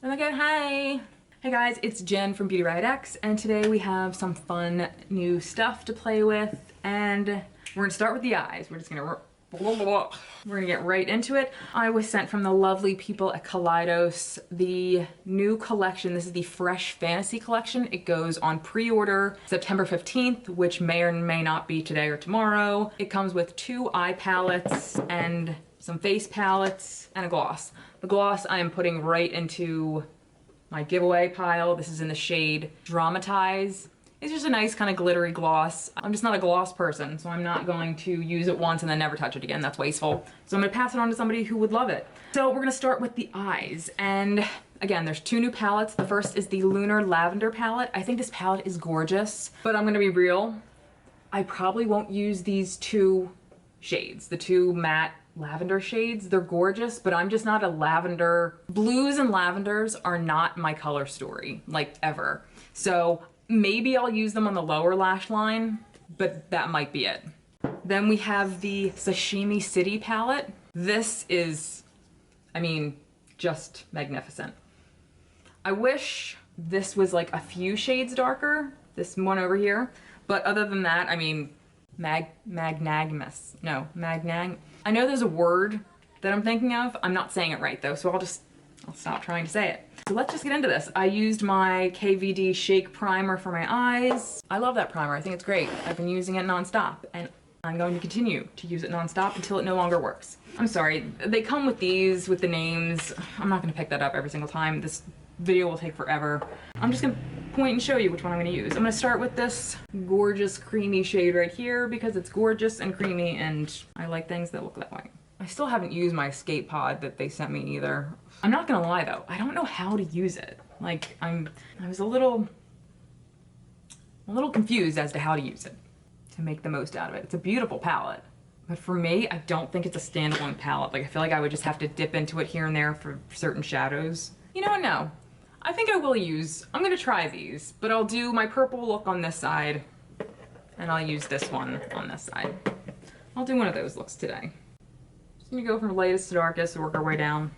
Oh my god, hi! Hey guys, it's Jen from beautyriotx, and today we have some fun new stuff to play with, and we're gonna start with the eyes. We're gonna get right into it. I was sent from the lovely people at Kaleidos the new collection. This is the Fresh Fantasy collection. It goes on pre-order September 15th, which may or may not be today or tomorrow. It comes with 2 eye palettes and some face palettes and a gloss. The gloss I am putting right into my giveaway pile. This is in the shade Dramatize. It's just a nice kind of glittery gloss. I'm just not a gloss person, so I'm not going to use it once and then never touch it again. That's wasteful. So I'm gonna pass it on to somebody who would love it. So we're gonna start with the eyes. And again, there's 2 new palettes. The first is the Lunar Lavender palette. I think this palette is gorgeous, but I'm gonna be real. I probably won't use these 2 shades, the 2 matte lavender shades. They're gorgeous, but I'm just not a lavender. Blues and lavenders are not my color story, like ever. So maybe I'll use them on the lower lash line, but that might be it. Then we have the Sashimi City palette. This is, I mean, just magnificent. I wish this was like a few shades darker, this one over here, but other than that, I mean, magnanimous. No, magnang. I know there's a word that I'm thinking of. I'm not saying it right though, so I'll stop trying to say it. So let's just get into this. I used my KVD Shake Primer for my eyes. I love that primer. I think it's great. I've been using it nonstop, and I'm going to continue to use it nonstop until it no longer works. I'm sorry. They come with these, with the names. I'm not gonna pick that up every single time. This video will take forever. I'm just gonna point and show you which one I'm gonna use. I'm gonna start with this gorgeous creamy shade right here because it's gorgeous and creamy and I like things that look that way. I still haven't used my escape pod that they sent me either. I'm not gonna lie though, I don't know how to use it. Like I was a little confused as to how to use it to make the most out of it. It's a beautiful palette, but for me, I don't think it's a standalone palette. Like I feel like I would just have to dip into it here and there for certain shadows. You know what, no. I think I will use, I'm gonna try these, but I'll do my purple look on this side and I'll use this one on this side. I'll do one of those looks today. Just gonna go from lightest to darkest and work our way down.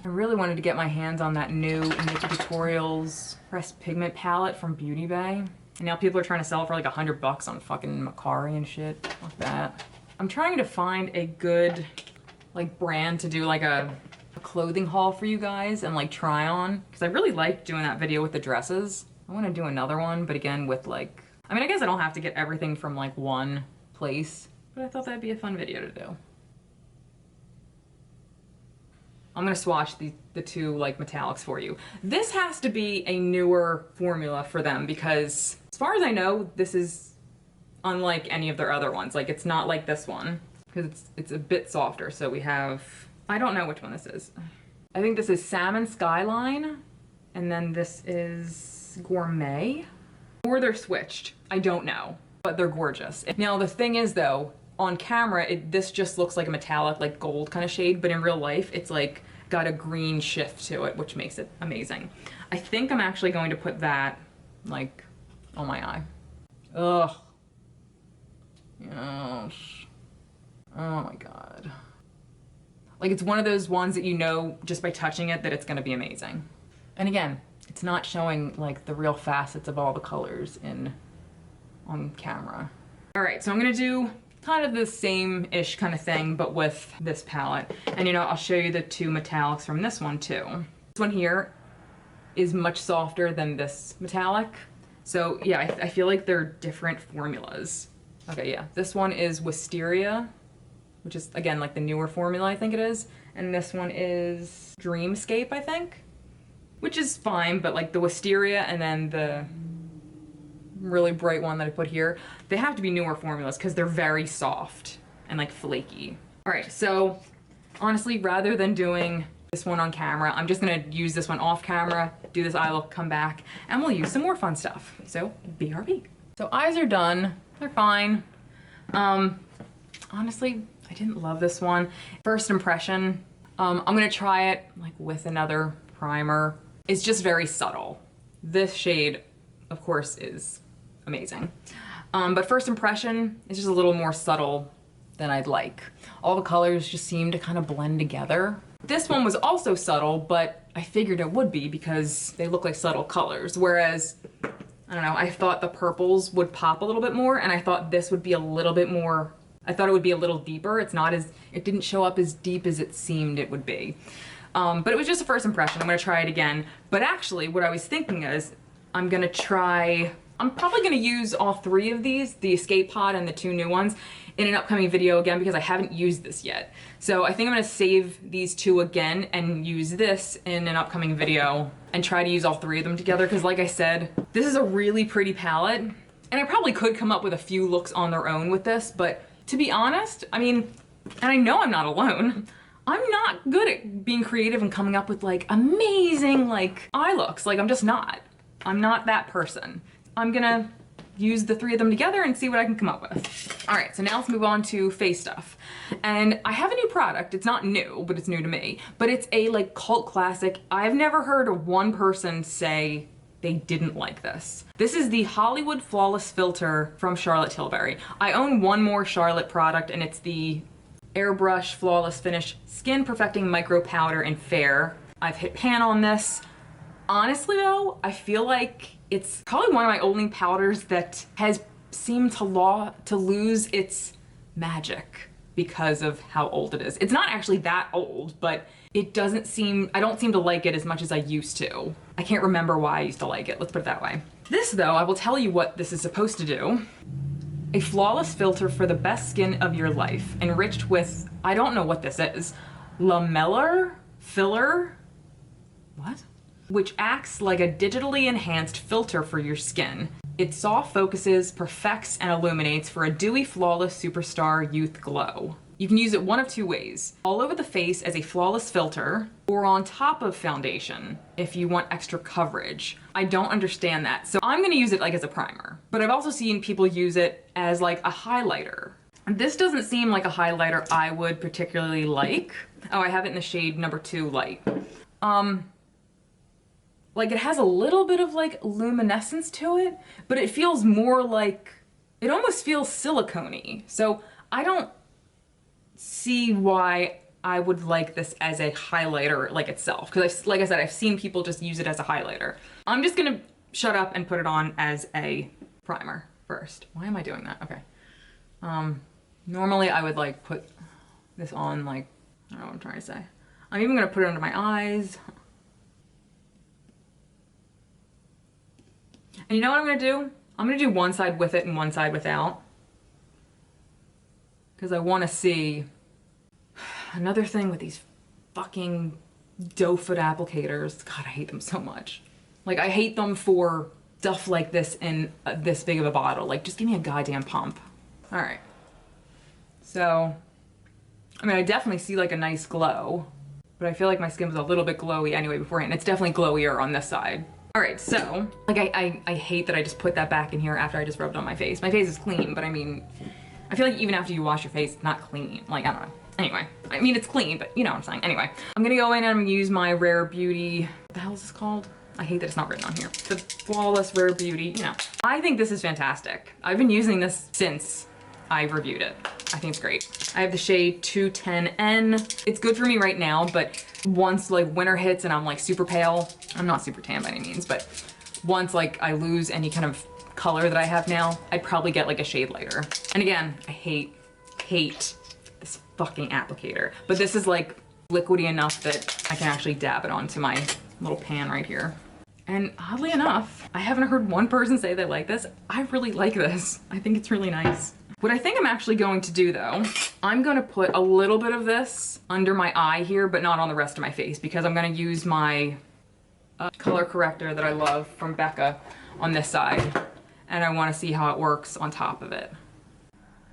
I really wanted to get my hands on that new Nikki Tutorials Pressed Pigment palette from Beauty Bay. And now people are trying to sell it for like $100 on fucking Macari and shit like that. I'm trying to find a good like brand to do like a clothing haul for you guys and like try on, because I really liked doing that video with the dresses. I want to do another one, but again with like, I mean, I guess I don't have to get everything from like one place, but I thought that'd be a fun video to do. I'm gonna swatch the 2 like metallics for you. This has to be a newer formula for them because as far as I know, this is unlike any of their other ones. Like it's not like this one, because it's a bit softer. So we have, I don't know which one this is. I think this is Salmon Skyline, and then this is Gourmet. Or they're switched, I don't know, but they're gorgeous. Now the thing is though, on camera, this just looks like a metallic, like gold kind of shade, but in real life, it's like got a green shift to it, which makes it amazing. I think I'm actually going to put that like on my eye. Ugh. Yes. Oh my god. Like it's one of those ones that you know just by touching it that it's gonna be amazing. And again, it's not showing like the real facets of all the colors on camera. All right, so I'm gonna do kind of the same-ish kind of thing, but with this palette. And you know, I'll show you the 2 metallics from this one too. This one here is much softer than this metallic. So yeah, I feel like they're different formulas. Okay, yeah, this one is Wisteria, which is, again, like the newer formula, I think it is. And this one is Dreamscape, I think, which is fine, but like the Wisteria and then the really bright one that I put here, they have to be newer formulas because they're very soft and like flaky. All right, so honestly, rather than doing this one on camera, I'm just gonna use this one off camera, do this eye look, come back, and we'll use some more fun stuff. So, BRB. So eyes are done, they're fine. Honestly, I didn't love this one. First impression, I'm gonna try it like with another primer. It's just very subtle. This shade, of course, is amazing. But first impression is just a little more subtle than I'd like. All the colors just seem to kind of blend together. This one was also subtle, but I figured it would be because they look like subtle colors. Whereas, I don't know, I thought the purples would pop a little bit more, and I thought this would be a little bit more, I thought it would be a little deeper. It didn't show up as deep as it seemed it would be. But it was just a first impression. I'm gonna try it again. But actually, what I was thinking is, I'm probably gonna use all 3 of these, the Escape Pod and the 2 new ones, in an upcoming video again because I haven't used this yet. So I think I'm gonna save these 2 again and use this in an upcoming video and try to use all 3 of them together because like I said, this is a really pretty palette and I probably could come up with a few looks on their own with this, but to be honest, I mean, and I know I'm not alone, I'm not good at being creative and coming up with like amazing like eye looks. Like I'm just not. I'm not that person. I'm gonna use the 3 of them together and see what I can come up with. All right, so now let's move on to face stuff. And I have a new product. It's not new, but it's new to me. But it's a like cult classic. I've never heard of one person say they didn't like this. This is the Hollywood Flawless Filter from Charlotte Tilbury. I own one more Charlotte product and it's the Airbrush Flawless Finish Skin Perfecting Micro Powder in Fair. I've hit pan on this. Honestly though, I feel like it's probably one of my only powders that has seemed to lose its magic because of how old it is. It's not actually that old, but I don't seem to like it as much as I used to. I can't remember why I used to like it, let's put it that way. This though, I will tell you what this is supposed to do. A flawless filter for the best skin of your life, enriched with, I don't know what this is, lamellar filler, what? Which acts like a digitally enhanced filter for your skin. It soft focuses, perfects, and illuminates for a dewy, flawless superstar youth glow. You can use it one of 2 ways. All over the face as a flawless filter, or on top of foundation if you want extra coverage. I don't understand that, so I'm gonna use it like as a primer. But I've also seen people use it as like a highlighter. This doesn't seem like a highlighter I would particularly like. Oh, I have it in the shade number 2 light. Like it has a little bit of like luminescence to it, but it feels more like, it almost feels silicone-y. So I don't see why I would like this as a highlighter like itself. Because like I said, I've seen people just use it as a highlighter. I'm just gonna shut up and put it on as a primer first. Why am I doing that? Okay. Normally I would like put this on like, I don't know what I'm trying to say. I'm even gonna put it under my eyes. And you know what I'm gonna do? I'm gonna do one side with it and one side without. Because I wanna see another thing with these fucking doe foot applicators. God, I hate them so much. Like I hate them for stuff like this in this big of a bottle. Like just give me a goddamn pump. All right. So, I mean, I definitely see like a nice glow, but I feel like my skin was a little bit glowy anyway beforehand. It's definitely glowier on this side. All right, so, like I hate that I just put that back in here after I just rubbed on my face. My face is clean, but I mean, I feel like even after you wash your face, it's not clean. Like, I don't know. Anyway, I mean, it's clean, but you know what I'm saying. Anyway, I'm gonna go in and I'm gonna use my Rare Beauty, what the hell is this called? I hate that it's not written on here. The Flawless Rare Beauty, you know. I think this is fantastic. I've been using this since I reviewed it. I think it's great. I have the shade 210N. It's good for me right now, but once like winter hits and I'm like super pale, I'm not super tan by any means, but once like I lose any kind of color that I have now, I'd probably get like a shade lighter. And again, I hate this fucking applicator, but this is like liquidy enough that I can actually dab it onto my little pan right here. And oddly enough, I haven't heard one person say they like this. I really like this. I think it's really nice. What I think I'm actually going to do though, I'm gonna put a little bit of this under my eye here, but not on the rest of my face, because I'm gonna use my color corrector that I love from Becca on this side, and I wanna see how it works on top of it.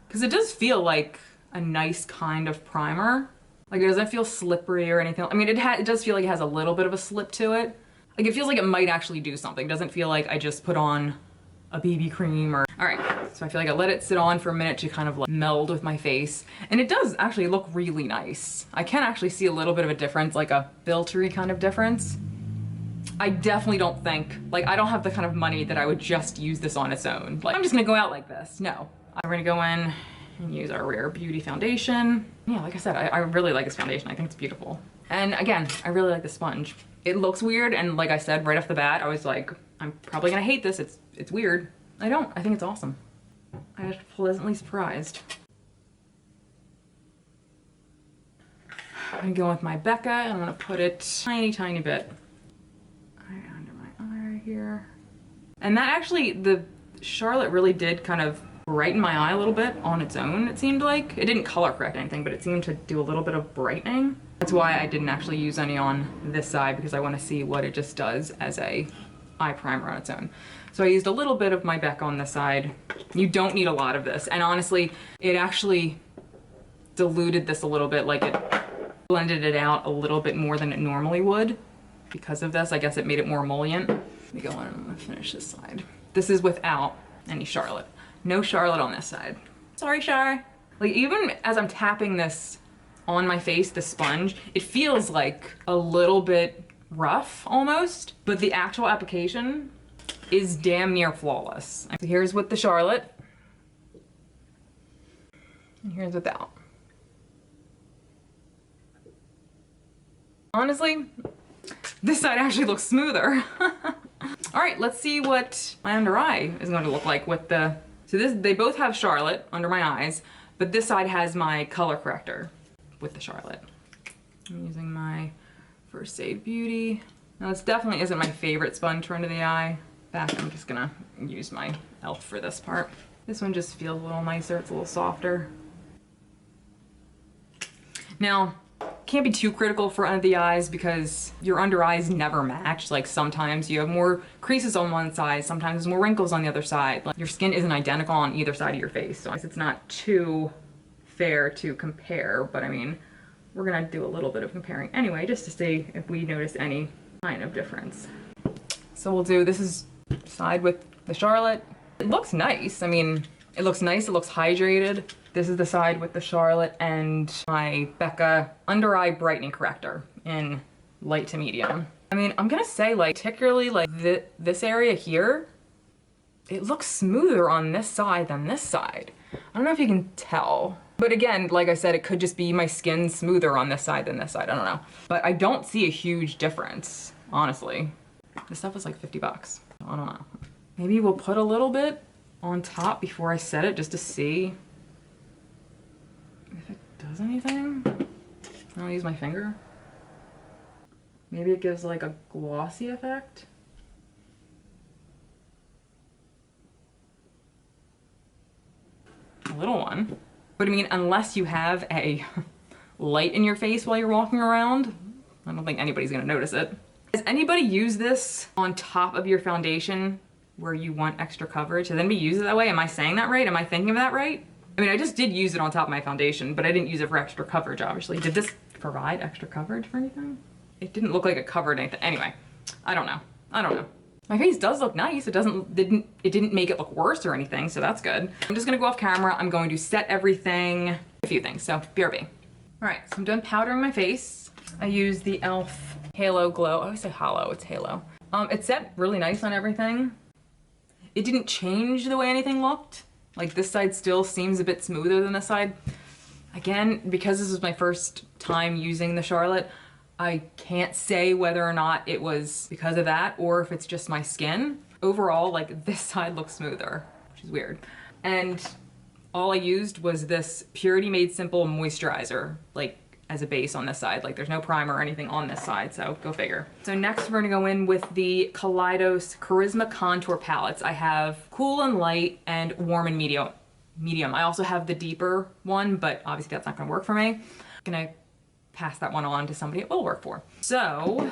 Because it does feel like a nice kind of primer. Like it doesn't feel slippery or anything. I mean, it does feel like it has a little bit of a slip to it. Like it feels like it might actually do something. It doesn't feel like I just put on a BB cream or... All right, so I feel like I let it sit on for a minute to kind of like meld with my face. And it does actually look really nice. I can actually see a little bit of a difference, like a filtery kind of difference. I definitely don't think, like I don't have the kind of money that I would just use this on its own. Like I'm just gonna go out like this. No, I'm gonna go in and use our Rare Beauty foundation. Yeah, like I said, I really like this foundation. I think it's beautiful. And again, I really like the sponge. It looks weird, and like I said right off the bat, I was like, I'm probably gonna hate this. It's weird. I don't. I think it's awesome. I was pleasantly surprised. I'm gonna go with my Becca, and I'm gonna put it tiny bit right under my eye right here. And that actually, the Charlotte really did kind of brighten my eye a little bit on its own, it seemed like. It didn't color correct anything, but it seemed to do a little bit of brightening. That's why I didn't actually use any on this side, because I want to see what it just does as a eye primer on its own. So I used a little bit of my Becca on this side. You don't need a lot of this. And honestly, it actually diluted this a little bit, like it blended it out a little bit more than it normally would. Because of this, I guess it made it more emollient. Let me go on and I'm gonna finish this side. This is without any Charlotte. No Charlotte on this side. Sorry, Char. Like, even as I'm tapping this on my face, the sponge, it feels like a little bit rough almost, but the actual application is damn near flawless. So here's with the Charlotte, and here's without. Honestly, this side actually looks smoother. All right, let's see what my under eye is going to look like with the, so this, they both have Charlotte under my eyes, but this side has my color corrector with the Charlotte. I'm using my First Aid Beauty. Now this definitely isn't my favorite sponge for under the eye. In fact, I'm just gonna use my e.l.f. for this part. This one just feels a little nicer, it's a little softer. Now, can't be too critical for under the eyes because your under eyes never match. Like sometimes you have more creases on one side, sometimes there's more wrinkles on the other side. Like your skin isn't identical on either side of your face. So it's not too fair to compare, but I mean, we're gonna do a little bit of comparing anyway, just to see if we notice any kind of difference. So we'll do, this is side with the Charlotte. It looks nice. I mean, it looks nice, it looks hydrated. This is the side with the Charlotte and my Becca Under Eye Brightening Corrector in light to medium. I mean, I'm gonna say, like, particularly like this area here, it looks smoother on this side than this side. I don't know if you can tell. But again, like I said, it could just be my skin smoother on this side than this side, I don't know. But I don't see a huge difference, honestly. This stuff was like 50 bucks, I don't know. Maybe we'll put a little bit on top before I set it just to see if it does anything. I'll use my finger. Maybe it gives like a glossy effect. A little one. But I mean, unless you have a light in your face while you're walking around, I don't think anybody's gonna notice it. Does anybody use this on top of your foundation where you want extra coverage? Has anybody used it that way? Am I saying that right? Am I thinking of that right? I mean, I just did use it on top of my foundation, but I didn't use it for extra coverage, obviously. Did this provide extra coverage for anything? It didn't look like it covered anything. Anyway, I don't know. I don't know. My face does look nice. It didn't make it look worse or anything, so that's good. I'm just gonna go off camera. I'm going to set everything, a few things, so BRB. All right, so I'm done powdering my face. I use the e.l.f. Halo Glow. I always say hollow, it's halo. It set really nice on everything. It didn't change the way anything looked. Like this side still seems a bit smoother than this side. Again, because this was my first time using the Charlotte, I can't say whether or not it was because of that or if it's just my skin. Overall, like this side looks smoother, which is weird. And all I used was this Purity Made Simple moisturizer, like as a base on this side. Like there's no primer or anything on this side, so go figure. So next we're gonna go in with the Kaleidos Charisma Contour Palettes. I have Cool and Light and Warm and Medium. I also have the deeper one, but obviously that's not gonna work for me. I'm gonna pass that one on to somebody it will work for. So,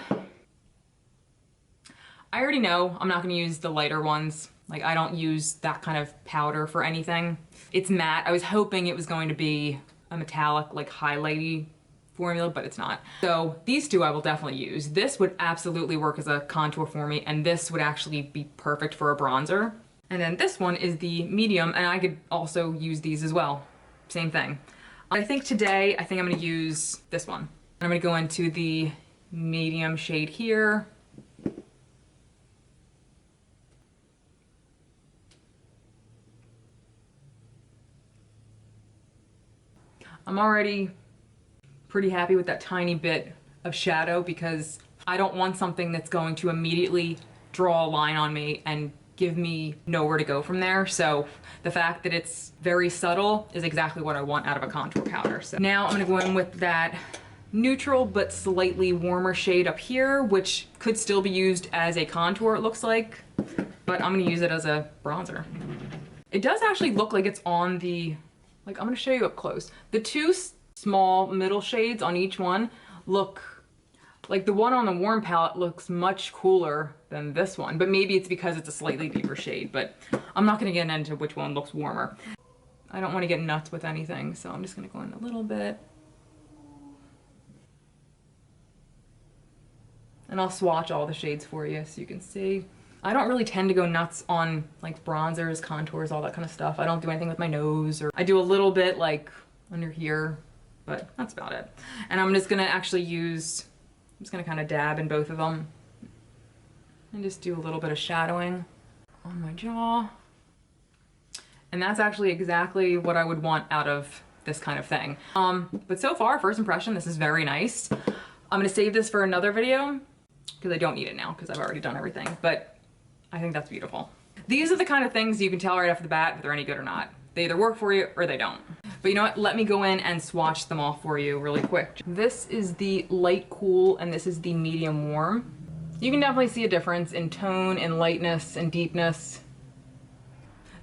I already know I'm not gonna use the lighter ones. Like I don't use that kind of powder for anything. It's matte. I was hoping it was going to be a metallic, like highlighty formula, but it's not. So these two I will definitely use. This would absolutely work as a contour for me, and this would actually be perfect for a bronzer. And then this one is the medium, and I could also use these as well. Same thing. I think today, I'm gonna use this one. I'm gonna go into the medium shade here. I'm already pretty happy with that tiny bit of shadow because I don't want something that's going to immediately draw a line on me and give me nowhere to go from there. So the fact that it's very subtle is exactly what I want out of a contour powder. So now I'm gonna go in with that neutral but slightly warmer shade up here, which could still be used as a contour, it looks like, but I'm gonna use it as a bronzer. It does actually look like it's on the, like, I'm gonna show you up close. The two small middle shades on each one look like the one on the warm palette looks much cooler than this one, but maybe it's because it's a slightly deeper shade, but I'm not gonna get into which one looks warmer. I don't wanna get nuts with anything, so I'm just gonna go in a little bit. And I'll swatch all the shades for you so you can see. I don't really tend to go nuts on like bronzers, contours, all that kind of stuff. I don't do anything with my nose, or I do a little bit like under here, but that's about it. And I'm just gonna actually use, I'm just gonna kind of dab in both of them and just do a little bit of shadowing on my jaw. And that's actually exactly what I would want out of this kind of thing. But so far, first impression, this is very nice. I'm gonna save this for another video because I don't need it now because I've already done everything, but I think that's beautiful. These are the kind of things you can tell right off the bat if they're any good or not. They either work for you or they don't. But you know what? Let me go in and swatch them all for you really quick. This is the light cool and this is the medium warm. You can definitely see a difference in tone and lightness and deepness.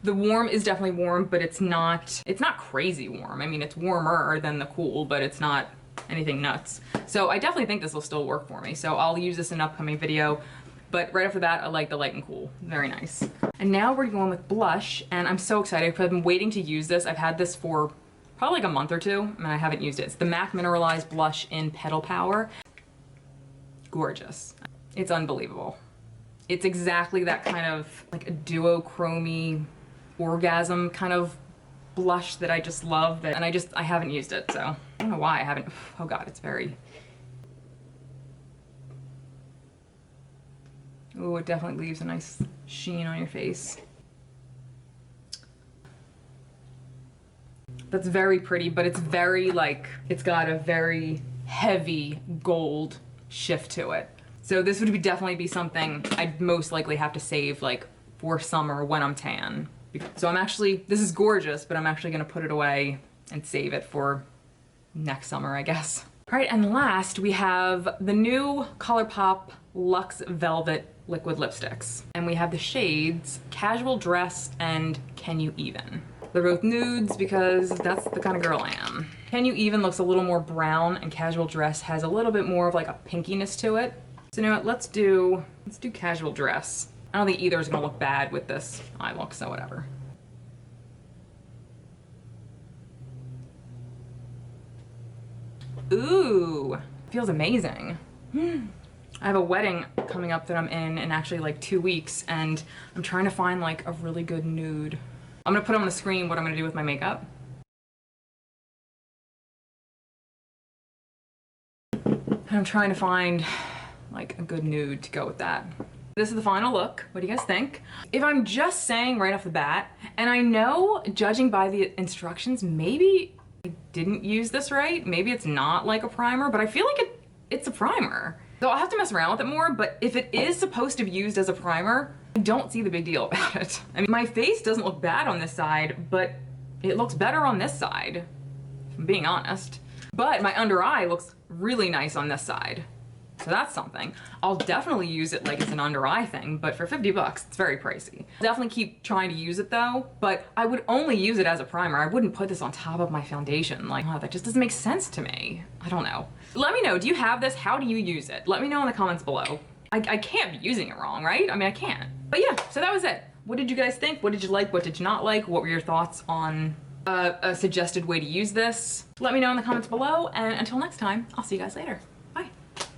The warm is definitely warm, but it's not crazy warm. I mean, it's warmer than the cool, but it's not anything nuts. So I definitely think this will still work for me. So I'll use this in an upcoming video. But right after that, I like the light and cool. Very nice. And now we're going with blush, and I'm so excited because I've been waiting to use this. I've had this for probably like a month or two, and I haven't used it. It's the MAC Mineralized Blush in Petal Power. Gorgeous. It's unbelievable. It's exactly that kind of like a duochrome orgasm kind of blush that I just love. And I haven't used it, so I don't know why I haven't. Oh God, it's very... Oh, it definitely leaves a nice sheen on your face. That's very pretty, but it's very like, it's got a very heavy gold shift to it. So this would definitely be something I'd most likely have to save like for summer when I'm tan. So I'm actually, this is gorgeous, but I'm actually gonna put it away and save it for next summer, I guess. All right, and last we have the new ColourPop Luxe Velvet liquid lipsticks. And we have the shades Casual Dress and Can You Even. They're both nudes because that's the kind of girl I am. Can You Even looks a little more brown and Casual Dress has a little bit more of like a pinkiness to it. So you know what, let's do Casual Dress. I don't think either is gonna look bad with this eye look, so whatever. Ooh, feels amazing. I have a wedding coming up that I'm in actually like 2 weeks, and I'm trying to find like a really good nude. I'm gonna put on the screen what I'm gonna do with my makeup. And I'm trying to find like a good nude to go with that. This is the final look. What do you guys think? If I'm just saying right off the bat, and I know judging by the instructions, maybe I didn't use this right. Maybe it's not like a primer, but I feel like it's a primer. So I'll have to mess around with it more, but if it is supposed to be used as a primer, I don't see the big deal about it. I mean, my face doesn't look bad on this side, but it looks better on this side, if I'm being honest. But my under eye looks really nice on this side. So that's something. I'll definitely use it like it's an under eye thing, but for 50 bucks, it's very pricey. Definitely keep trying to use it though, but I would only use it as a primer. I wouldn't put this on top of my foundation. Like, oh, that just doesn't make sense to me. I don't know. Let me know, do you have this? How do you use it? Let me know in the comments below. I can't be using it wrong, right? I mean, I can't. But yeah, so that was it. What did you guys think? What did you like? What did you not like? What were your thoughts on a suggested way to use this? Let me know in the comments below, and until next time, I'll see you guys later.